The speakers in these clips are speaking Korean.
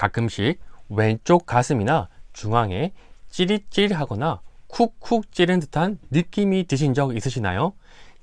가끔씩 왼쪽 가슴이나 중앙에 찌릿찌릿하거나 쿡쿡 찌른 듯한 느낌이 드신 적 있으시나요?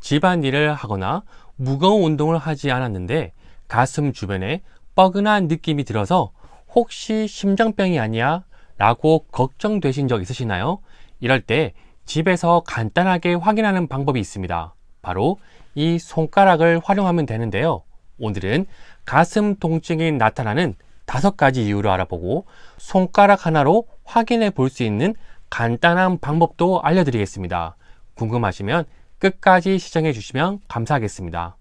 집안일을 하거나 무거운 운동을 하지 않았는데 가슴 주변에 뻐근한 느낌이 들어서 혹시 심장병이 아니야? 라고 걱정되신 적 있으시나요? 이럴 때 집에서 간단하게 확인하는 방법이 있습니다. 바로 이 손가락을 활용하면 되는데요. 오늘은 가슴 통증이 나타나는 5가지 이유를 알아보고 손가락 하나로 확인해 볼 수 있는 간단한 방법도 알려드리겠습니다. 궁금하시면 끝까지 시청해 주시면 감사하겠습니다.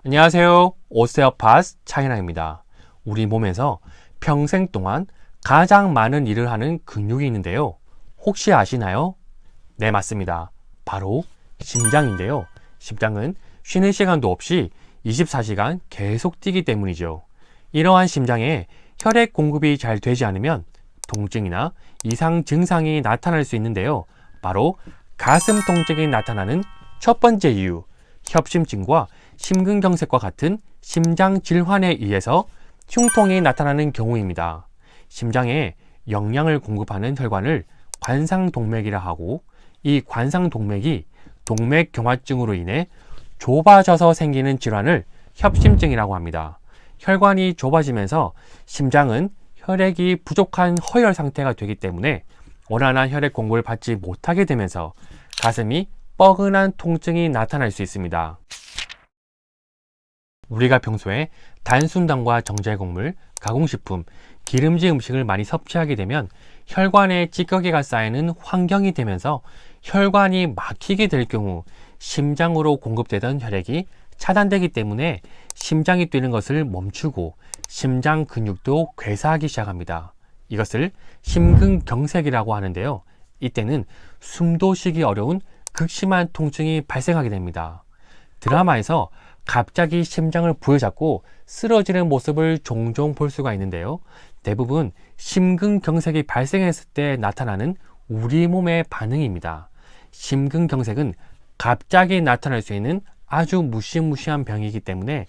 안녕하세요. 오스테오파스 차이나입니다. 우리 몸에서 평생 동안 가장 많은 일을 하는 근육이 있는데요. 혹시 아시나요? 네, 맞습니다. 바로 심장인데요. 심장은 쉬는 시간도 없이 24시간 계속 뛰기 때문이죠. 이러한 심장에 혈액 공급이 잘 되지 않으면 통증이나 이상 증상이 나타날 수 있는데요. 바로 가슴 통증이 나타나는 첫 번째 이유, 협심증과 심근경색과 같은 심장 질환에 의해서 흉통이 나타나는 경우입니다. 심장에 영양을 공급하는 혈관을 관상동맥이라 하고, 이 관상동맥이 동맥경화증으로 인해 좁아져서 생기는 질환을 협심증이라고 합니다. 혈관이 좁아지면서 심장은 혈액이 부족한 허혈 상태가 되기 때문에 원활한 혈액 공급을 받지 못하게 되면서 가슴이 뻐근한 통증이 나타날 수 있습니다. 우리가 평소에 단순당과 정제곡물, 가공식품, 기름진 음식을 많이 섭취하게 되면 혈관에 찌꺼기가 쌓이는 환경이 되면서 혈관이 막히게 될 경우 심장으로 공급되던 혈액이 차단되기 때문에 심장이 뛰는 것을 멈추고 심장 근육도 괴사하기 시작합니다. 이것을 심근경색이라고 하는데요. 이때는 숨도 쉬기 어려운 극심한 통증이 발생하게 됩니다. 드라마에서 갑자기 심장을 부여잡고 쓰러지는 모습을 종종 볼 수가 있는데요. 대부분 심근경색이 발생했을 때 나타나는 우리 몸의 반응입니다. 심근경색은 갑자기 나타날 수 있는 아주 무시무시한 병이기 때문에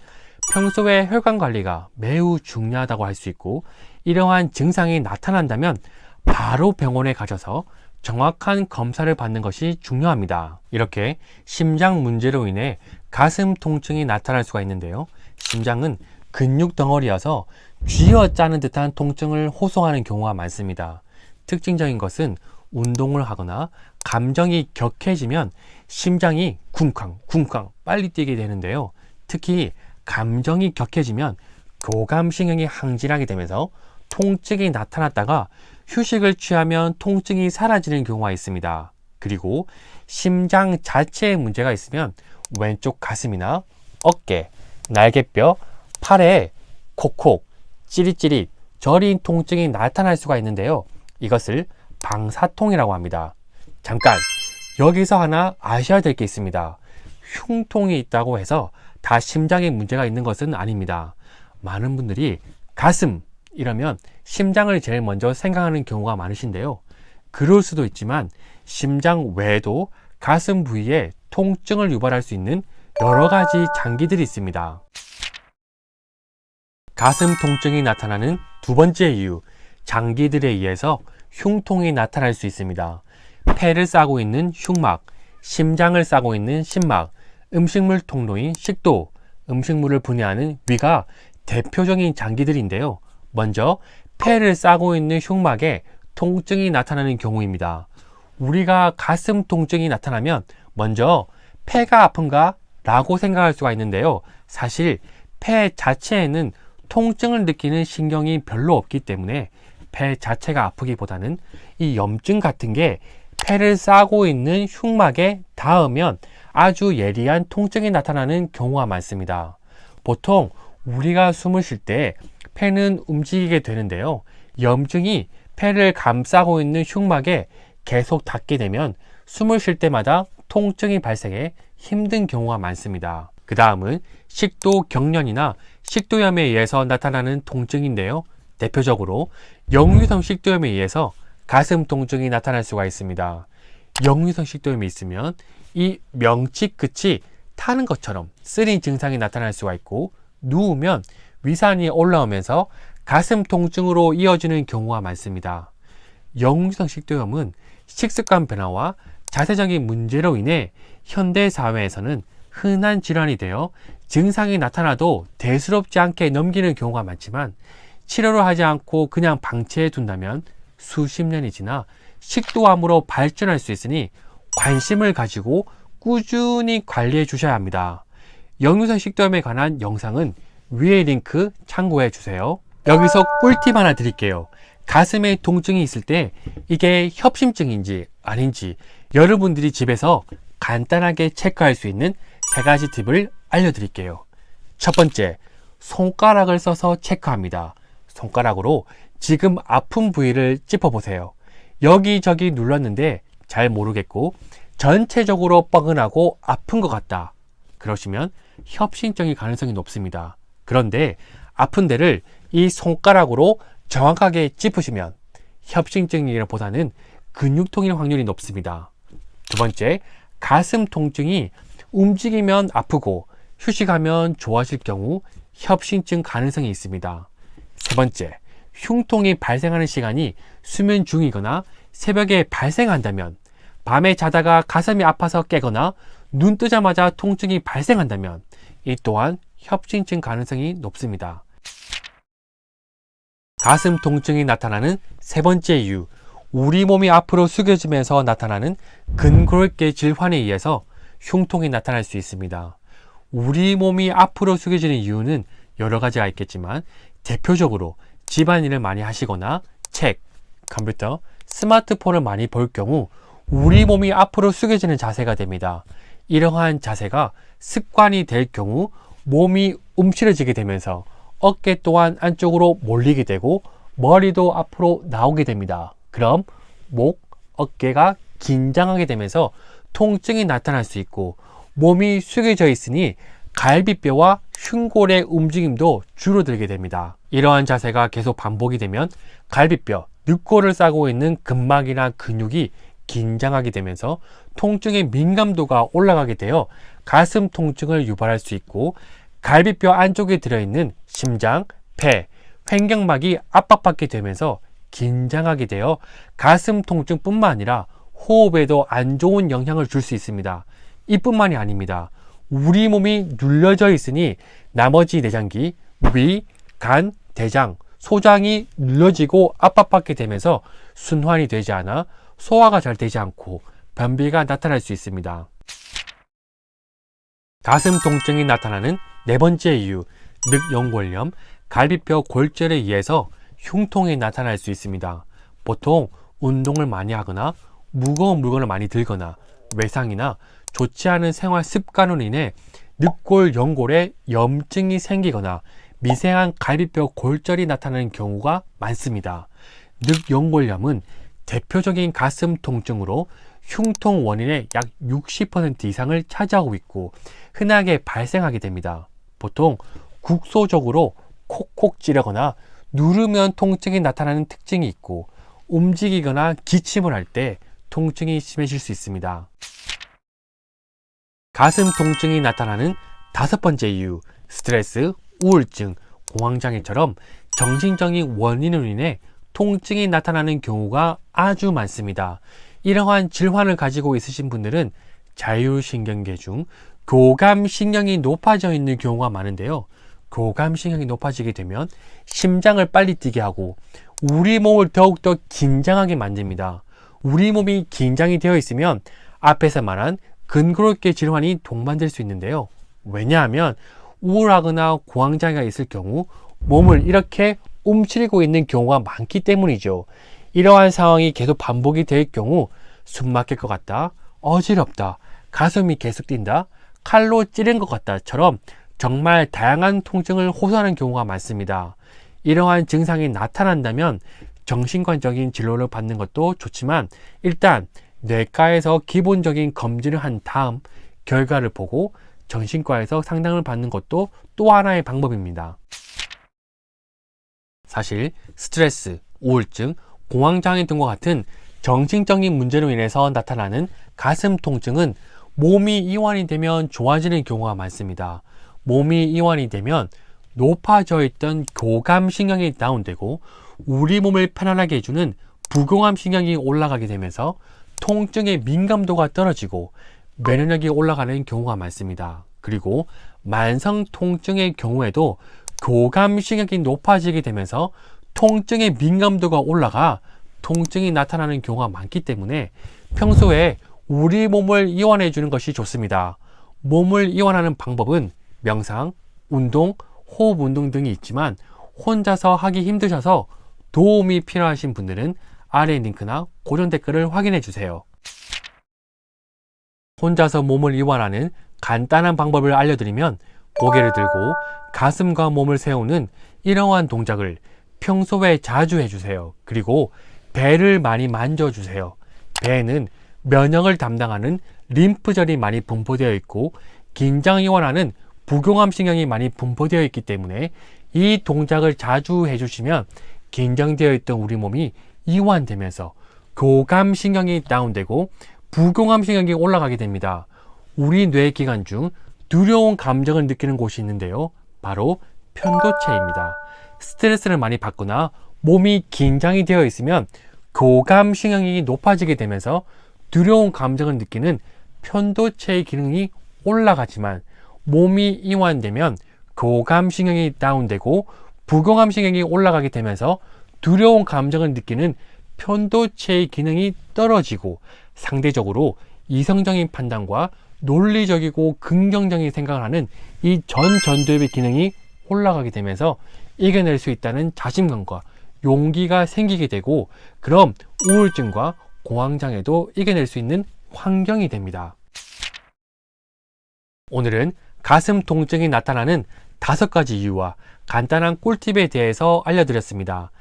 평소에 혈관 관리가 매우 중요하다고 할 수 있고, 이러한 증상이 나타난다면 바로 병원에 가셔서 정확한 검사를 받는 것이 중요합니다. 이렇게 심장 문제로 인해 가슴 통증이 나타날 수가 있는데요. 심장은 근육 덩어리여서 쥐어짜는 듯한 통증을 호소하는 경우가 많습니다. 특징적인 것은 운동을 하거나 감정이 격해지면 심장이 쿵쾅쿵쾅 빨리 뛰게 되는데요. 특히 감정이 격해지면 교감신경이 항진하게 되면서 통증이 나타났다가 휴식을 취하면 통증이 사라지는 경우가 있습니다. 그리고 심장 자체에 문제가 있으면 왼쪽 가슴이나 어깨, 날개뼈, 팔에 콕콕, 찌릿찌릿, 저린 통증이 나타날 수가 있는데요. 이것을 방사통이라고 합니다. 잠깐, 여기서 하나 아셔야 될 게 있습니다. 흉통이 있다고 해서 다 심장에 문제가 있는 것은 아닙니다. 많은 분들이 가슴 이러면 심장을 제일 먼저 생각하는 경우가 많으신데요. 그럴 수도 있지만 심장 외에도 가슴 부위에 통증을 유발할 수 있는 여러 가지 장기들이 있습니다. 가슴 통증이 나타나는 두 번째 이유, 장기들에 의해서 흉통이 나타날 수 있습니다. 폐를 싸고 있는 흉막, 심장을 싸고 있는 심막, 음식물 통로인 식도, 음식물을 분해하는 위가 대표적인 장기들인데요. 먼저 폐를 싸고 있는 흉막에 통증이 나타나는 경우입니다. 우리가 가슴 통증이 나타나면 먼저 폐가 아픈가? 라고 생각할 수가 있는데요. 사실 폐 자체에는 통증을 느끼는 신경이 별로 없기 때문에 폐 자체가 아프기보다는 이 염증 같은 게 폐를 싸고 있는 흉막에 닿으면 아주 예리한 통증이 나타나는 경우가 많습니다. 보통 우리가 숨을 쉴 때 폐는 움직이게 되는데요. 염증이 폐를 감싸고 있는 흉막에 계속 닿게 되면 숨을 쉴 때마다 통증이 발생해 힘든 경우가 많습니다. 그 다음은 식도경련이나 식도염에 의해서 나타나는 통증인데요. 대표적으로 역류성 식도염에 의해서 가슴 통증이 나타날 수가 있습니다. 역류성 식도염이 있으면 이 명치 끝이 타는 것처럼 쓰린 증상이 나타날 수가 있고, 누우면 위산이 올라오면서 가슴 통증으로 이어지는 경우가 많습니다. 역류성 식도염은 식습관 변화와 자세적인 문제로 인해 현대 사회에서는 흔한 질환이 되어 증상이 나타나도 대수롭지 않게 넘기는 경우가 많지만 치료를 하지 않고 그냥 방치해 둔다면 수십 년이 지나 식도암으로 발전할 수 있으니 관심을 가지고 꾸준히 관리해 주셔야 합니다. 역류성 식도염에 관한 영상은 위에 링크 참고해 주세요. 여기서 꿀팁 하나 드릴게요. 가슴에 통증이 있을 때 이게 협심증인지 아닌지 여러분들이 집에서 간단하게 체크할 수 있는 3가지 팁을 알려드릴게요. 첫 번째, 손가락을 써서 체크합니다. 손가락으로 지금 아픈 부위를 짚어보세요. 여기저기 눌렀는데 잘 모르겠고 전체적으로 뻐근하고 아픈 것 같다. 그러시면 협심증일 가능성이 높습니다. 그런데 아픈 데를 이 손가락으로 정확하게 짚으시면 협심증이라기보다는 근육통일 확률이 높습니다. 두 번째, 가슴 통증이 움직이면 아프고 휴식하면 좋아질 경우 협심증 가능성이 있습니다. 세 번째, 흉통이 발생하는 시간이 수면 중이거나 새벽에 발생한다면, 밤에 자다가 가슴이 아파서 깨거나 눈 뜨자마자 통증이 발생한다면 이 또한 협심증 가능성이 높습니다. 가슴 통증이 나타나는 3번째 이유, 우리 몸이 앞으로 숙여지면서 나타나는 근골격 질환에 의해서 흉통이 나타날 수 있습니다. 우리 몸이 앞으로 숙여지는 이유는 여러 가지가 있겠지만 대표적으로 집안일을 많이 하시거나 책, 컴퓨터, 스마트폰을 많이 볼 경우 우리 몸이 앞으로 숙여지는 자세가 됩니다. 이러한 자세가 습관이 될 경우 몸이 움츠러지게 되면서 어깨 또한 안쪽으로 몰리게 되고 머리도 앞으로 나오게 됩니다. 그럼 목, 어깨가 긴장하게 되면서 통증이 나타날 수 있고 몸이 숙여져 있으니 갈비뼈와 흉골의 움직임도 줄어들게 됩니다. 이러한 자세가 계속 반복이 되면 갈비뼈, 늑골을 싸고 있는 근막이나 근육이 긴장하게 되면서 통증의 민감도가 올라가게 되어 가슴 통증을 유발할 수 있고 갈비뼈 안쪽에 들어있는 심장, 폐, 횡격막이 압박받게 되면서 긴장하게 되어 가슴 통증뿐만 아니라 호흡에도 안 좋은 영향을 줄 수 있습니다. 이뿐만이 아닙니다. 우리 몸이 눌려져 있으니 나머지 내장기, 위, 간, 대장, 소장이 눌려지고 압박받게 되면서 순환이 되지 않아 소화가 잘 되지 않고 변비가 나타날 수 있습니다. 가슴 통증이 나타나는 4번째 이유, 늑연골염, 갈비뼈 골절에 의해서 흉통이 나타날 수 있습니다. 보통 운동을 많이 하거나 무거운 물건을 많이 들거나 외상이나 좋지 않은 생활 습관으로 인해 늑골, 연골에 염증이 생기거나 미세한 갈비뼈 골절이 나타나는 경우가 많습니다. 늑연골염은 대표적인 가슴 통증으로 흉통 원인의 약 60% 이상을 차지하고 있고 흔하게 발생하게 됩니다. 보통 국소적으로 콕콕 찌르거나 누르면 통증이 나타나는 특징이 있고 움직이거나 기침을 할 때 통증이 심해질 수 있습니다. 가슴 통증이 나타나는 5번째 이유, 스트레스, 우울증, 공황장애처럼 정신적인 원인으로 인해 통증이 나타나는 경우가 아주 많습니다. 이러한 질환을 가지고 있으신 분들은 자율신경계 중 교감신경이 높아져 있는 경우가 많은데요. 교감신경이 높아지게 되면 심장을 빨리 뛰게 하고 우리 몸을 더욱더 긴장하게 만듭니다. 우리 몸이 긴장이 되어 있으면 앞에서 말한 근골격 질환이 동반될 수 있는데요. 왜냐하면 우울하거나 공황장애가 있을 경우 몸을 이렇게 움츠리고 있는 경우가 많기 때문이죠. 이러한 상황이 계속 반복이 될 경우 숨 막힐 것 같다, 어지럽다, 가슴이 계속 뛴다, 칼로 찌른 것 같다처럼 정말 다양한 통증을 호소하는 경우가 많습니다. 이러한 증상이 나타난다면 정신과적인 진료를 받는 것도 좋지만 일단 뇌과에서 기본적인 검진을 한 다음 결과를 보고 정신과에서 상담을 받는 것도 또 하나의 방법입니다. 사실 스트레스, 우울증, 공황장애 등과 같은 정신적인 문제로 인해서 나타나는 가슴 통증은 몸이 이완이 되면 좋아지는 경우가 많습니다. 몸이 이완이 되면 높아져 있던 교감신경이 다운되고 우리 몸을 편안하게 해주는 부교감신경이 올라가게 되면서 통증의 민감도가 떨어지고 면역력이 올라가는 경우가 많습니다. 그리고 만성 통증의 경우에도 교감신경이 높아지게 되면서 통증의 민감도가 올라가 통증이 나타나는 경우가 많기 때문에 평소에 우리 몸을 이완해 주는 것이 좋습니다. 몸을 이완하는 방법은 명상, 운동, 호흡 운동 등이 있지만 혼자서 하기 힘드셔서 도움이 필요하신 분들은 아래 링크나 고정 댓글을 확인해 주세요. 혼자서 몸을 이완하는 간단한 방법을 알려드리면 고개를 들고 가슴과 몸을 세우는 이러한 동작을 평소에 자주 해주세요. 그리고 배를 많이 만져주세요. 배에는 면역을 담당하는 림프절이 많이 분포되어 있고 긴장 이완하는 부교감신경이 많이 분포되어 있기 때문에 이 동작을 자주 해주시면 긴장되어 있던 우리 몸이 이완되면서 교감신경이 다운되고 부교감신경이 올라가게 됩니다. 우리 뇌기관 중 두려운 감정을 느끼는 곳이 있는데요. 바로 편도체입니다. 스트레스를 많이 받거나 몸이 긴장이 되어 있으면 교감신경이 높아지게 되면서 두려운 감정을 느끼는 편도체의 기능이 올라가지만 몸이 이완되면 교감신경이 다운되고 부교감신경이 올라가게 되면서 두려운 감정을 느끼는 편도체의 기능이 떨어지고 상대적으로 이성적인 판단과 논리적이고 긍정적인 생각을 하는 이 전두엽의 기능이 올라가게 되면서 이겨낼 수 있다는 자신감과 용기가 생기게 되고 그럼 우울증과 공황장애도 이겨낼 수 있는 환경이 됩니다. 오늘은 가슴 통증이 나타나는 5가지 이유와 간단한 꿀팁에 대해서 알려드렸습니다.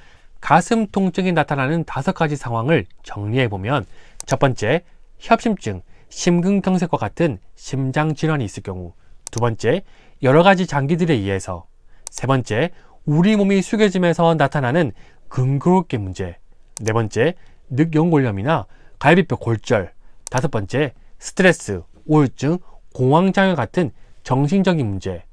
가슴 통증이 나타나는 5가지 상황을 정리해보면 첫 번째, 협심증, 심근경색과 같은 심장질환이 있을 경우 두 번째, 여러 가지 장기들에 의해서 세 번째, 우리 몸이 숙여지면서 나타나는 근골격 문제 네 번째, 늑연골염이나 갈비뼈 골절 다섯 번째, 스트레스, 우울증, 공황장애 같은 정신적인 문제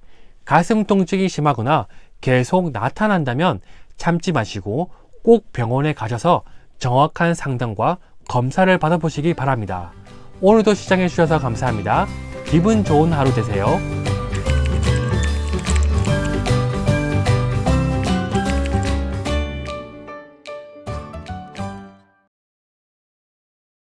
가슴 통증이 심하거나 계속 나타난다면 참지 마시고 꼭 병원에 가셔서 정확한 상담과 검사를 받아보시기 바랍니다. 오늘도 시청해 주셔서 감사합니다. 기분 좋은 하루 되세요.